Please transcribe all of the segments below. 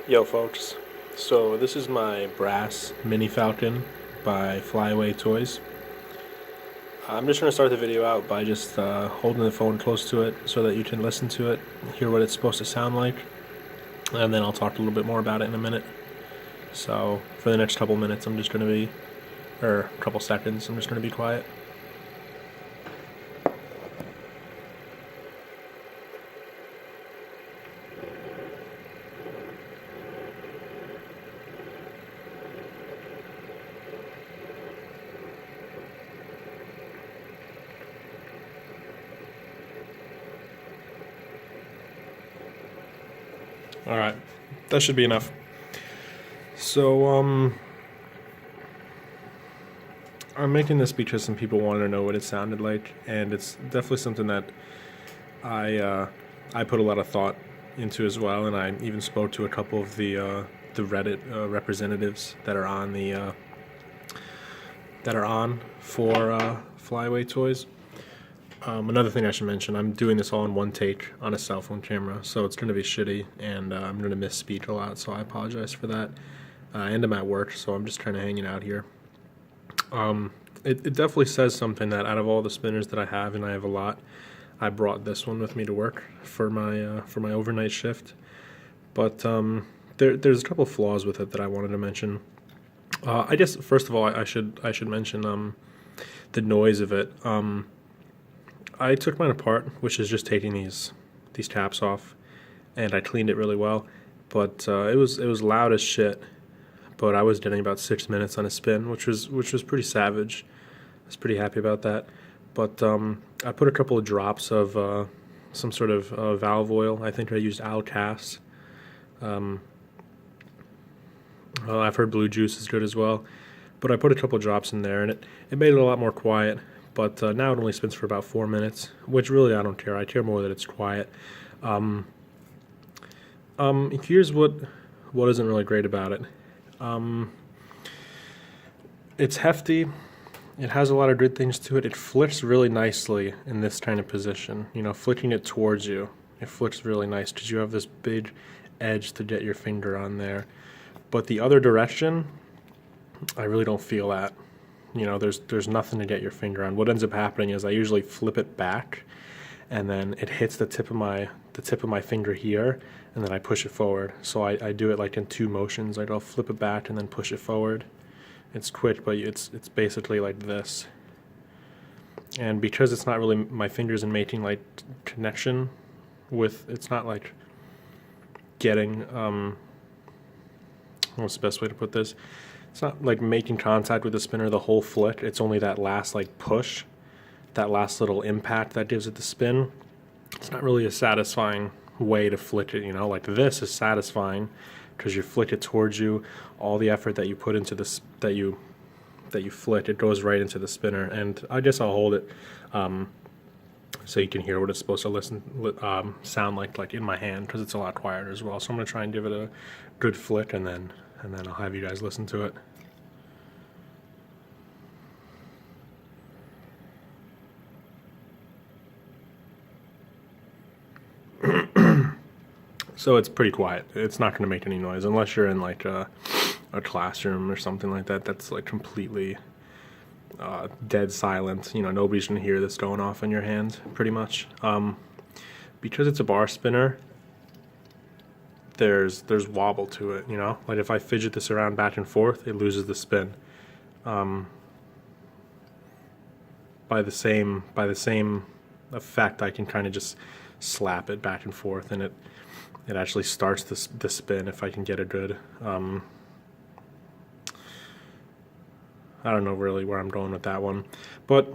Yo folks, so this is my brass mini falcon by Flyawaytoys. I'm just going to start the video out by just holding the phone close to it so that you can listen to it, hear what it's supposed to sound like, and then I'll talk a little bit more about it in a minute. So for the next couple minutes I'm just going to be, or a couple seconds, I'm just going to be quiet. Alright, that should be enough. So, I'm making this because some people wanted to know what it sounded like, and it's definitely something that I put a lot of thought into as well, and I even spoke to a couple of the Reddit representatives that are on for Flyaway Toys. Another thing I should mention, I'm doing this all in one take on a cell phone camera, so it's going to be shitty, and I'm going to miss speech a lot, so I apologize for that. And I'm at work, so I'm just kind of hanging out here. It definitely says something that out of all the spinners that I have, and I have a lot, I brought this one with me to work for my overnight shift. But there's a couple of flaws with it that I wanted to mention. I guess first of all, I should mention the noise of it. I took mine apart, which is just taking these taps off, and I cleaned it really well. But it was loud as shit. But I was getting about 6 minutes on a spin, which was pretty savage. I was pretty happy about that. But I put a couple of drops of some sort of valve oil. I think I used Alcast. Well, I've heard blue juice is good as well. But I put a couple of drops in there, and it made it a lot more quiet. But now it only spins for about 4 minutes, which really I don't care. I care more that it's quiet. Here's what isn't really great about it. It's hefty. It has a lot of good things to it. It flicks really nicely in this kind of position. You know, flicking it towards you, it flicks really nice because you have this big edge to get your finger on there. But the other direction, I really don't feel that. You know, there's nothing to get your finger on. What ends up happening is I usually flip it back, and then it hits the tip of my finger here, and then I push it forward. So I do it like in two motions. Like I'll flip it back and then push it forward. It's quick, but it's basically like this. And because it's not really, my fingers in making like connection with, it's not like getting what's the best way to put this? It's not like making contact with the spinner the whole flick. It's only that last like push, that last little impact that gives it the spin. It's not really a satisfying way to flick it, you know. Like this is satisfying because you flick it towards you. All the effort that you put into this, that you flick, it goes right into the spinner. And I guess I'll hold it so you can hear what it's supposed to sound like in my hand, because it's a lot quieter as well. So I'm gonna try and give it a good flick, and then I'll have you guys listen to it. So it's pretty quiet. It's not going to make any noise unless you're in like a classroom or something like that. That's like completely dead silent. You know, nobody's going to hear this going off in your hand, pretty much. Because it's a bar spinner, there's wobble to it. You know, like if I fidget this around back and forth, it loses the spin. By the same effect, I can kind of just slap it back and forth, and it actually starts the spin if I can get it good. I don't know really where I'm going with that one, but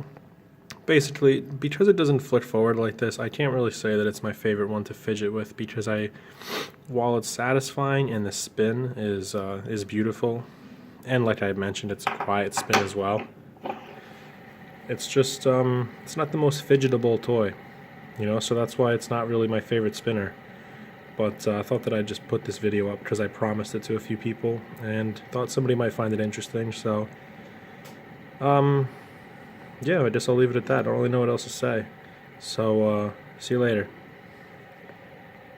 basically, because it doesn't flick forward like this, I can't really say that it's my favorite one to fidget with, because while it's satisfying and the spin is beautiful, and like I mentioned, it's a quiet spin as well, it's just it's not the most fidgetable toy, you know, so that's why it's not really my favorite spinner. But I thought that I'd just put this video up because I promised it to a few people and thought somebody might find it interesting. So yeah, I guess I'll leave it at that. I don't really know what else to say. So see you later.